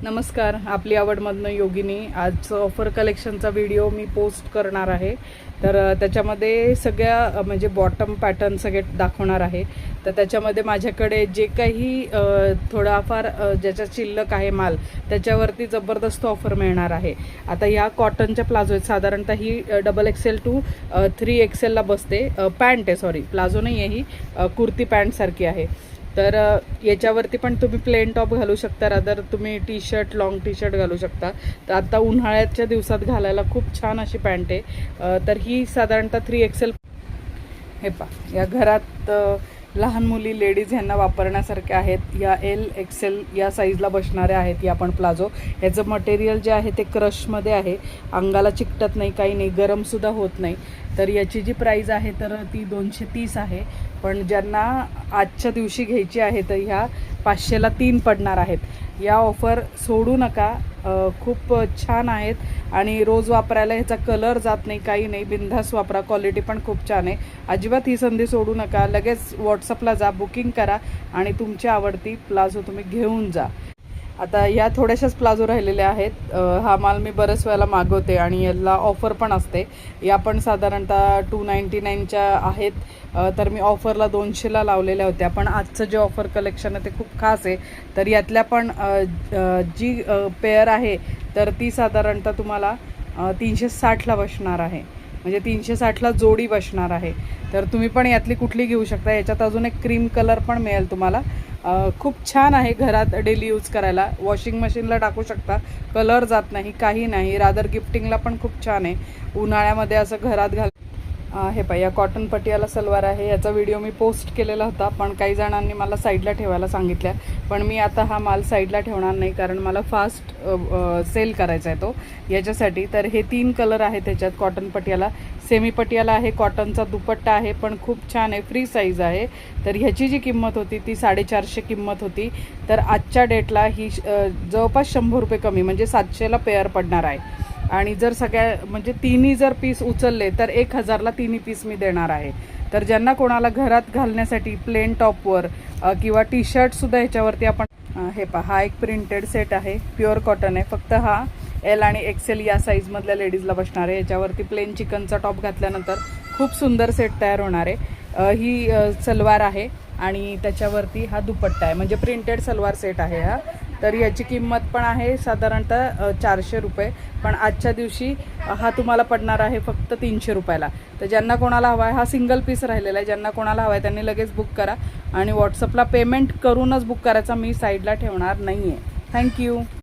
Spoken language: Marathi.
नमस्कार, आपली आवडमधनं योगिनी. आज ऑफर कलेक्शनचा व्हिडिओ मी पोस्ट करणार आहे. तर त्याच्यामध्ये सगळ्या म्हणजे बॉटम पॅटर्न सगळे दाखवणार आहे. तर त्याच्यामध्ये माझ्याकडे जे काही थोडाफार ज्याच्या शिल्लक आहे माल, त्याच्यावरती जबरदस्त ऑफर मिळणार आहे. आता ह्या कॉटनच्या प्लाझो आहेत. साधारणतः ही XXL to 3XL बसते. पॅन्ट आहे, सॉरी प्लाझो नाही आहे, ही कुर्ती पॅन्टसारखी आहे. तर याच्यावरती पण तुम्ही प्लेन टॉप घालू शकता, रादर तुम्ही T shirt, long T shirt घालू शकता. तर आता उन्हाळ्याच्या दिवसात घालायला खूप छान अशी पॅन्ट आहे. तर ही साधारणतः 3XL. हे पहा, या घरात लहान मुली, लेडीज ह्यांना वापरण्यासारख्या आहेत. या LXL या साईजला बसणाऱ्या आहेत या पण प्लाझो. याचं मटेरियल जे आहे ते क्रशमध्ये आहे, अंगाला चिकटत नाही, काही नाही, गरमसुद्धा होत नाही. तर याची जी प्राईज आहे तर ती 230 आहे. पण ज्यांना आजच्या दिवशी घ्यायची आहे तर ह्या 500ला 3 पडणार आहेत. या ऑफर सोडू नका, खूप छान आहेत आणि रोज वापरायला ह्याचा कलर जात नाही, काही नाही, बिनधास्त वापरा. क्वालिटी पण खूप छान आहे. अजिबात ही संधी सोडू नका. लगेच व्हॉट्सअपला जा, बुकिंग करा आणि तुमची आवडती प्लाझो तुम्ही घेऊन जा. आता या थोड्याशाच प्लाझो राहिलेल्या आहेत. हा माल मी बरेच वेळेला मागवते आणि याला ऑफर पण असते. या पण साधारणतः 299च्या आहेत. तर मी ऑफरला 200ला लावलेल्या होत्या. पण आजचं जे ऑफर कलेक्शन आहे ते खूप खास आहे. तर यातल्या पण जी पेअर आहे तर ती साधारणतः तुम्हाला 360ला बसणार आहे. म्हणजे 360ला जोडी बसणार आहे. तर तुम्ही पण यातली कुठली घेऊ शकता. याच्यात अजून एक क्रीम कलर पण मिळेल तुम्हाला. खूप छान आहे, घरात डेली यूज करायला. वॉशिंग मशीनला टाकू शकता, कलर जात नाही, काही नाही. रादर गिफ्टिंगला पण खूप छान आहे. उन्हाळ्यामध्ये असं घरात घाल. हे पहा, या कॉटन पटियाला सलवार आहे. याचा व्हिडिओ मी पोस्ट केलेला होता, पण काही जणांनी मला साईडला ठेवायला सांगितल्या. पण मी आता हा माल साईडला ठेवणार नाही, कारण मला फास्ट सेल करायचा आहे तो, याच्यासाठी. तर हे 3 कलर आहेत त्याच्यात. कॉटन पटियाला, सेमी पटियाला आहे, कॉटनचा दुपट्टा आहे, पण खूप छान आहे, फ्री साईज आहे. तर ह्याची जी किंमत होती ती 450 किंमत होती. तर आजच्या डेटला ही जवळपास 100 रुपये कमी, म्हणजे 700ला पेअर पडणार आहे. आणि जर सगळ्या म्हणजे तिन्ही जर पीस उचलले तर 1000ला तिन्ही पीस मी देणार आहे. तर ज्यांना कोणाला घरात घालण्यासाठी प्लेन टॉपवर किंवा टी शर्टसुद्धा ह्याच्यावरती आपण हे पहा, हा एक प्रिंटेड सेट आहे, प्युअर कॉटन आहे. फक्त हा L आणि XL या साईजमधल्या लेडीजला बसणार आहे. याच्यावरती प्लेन चिकनचा टॉप घातल्यानंतर खूप सुंदर सेट तयार होणार आहे. ही सलवार आहे आणि त्याच्यावरती हा दुपट्टा आहे, म्हणजे प्रिंटेड सलवार सेट आहे हा. तर याची किंमत पण आहे साधारणतः 400 रुपये. पण आजच्या दिवशी हा तुम्हाला पडणार आहे फक्त 300 रुपयाला. तर ज्यांना कोणाला हवा आहे, हा सिंगल पीस राहिलेला आहे, ज्यांना कोणाला हवा आहे त्यांनी लगेच बुक करा आणि व्हॉट्सअपला पेमेंट करूनच बुक करायचा, मी साईडला ठेवणार नाही आहे. थँक्यू.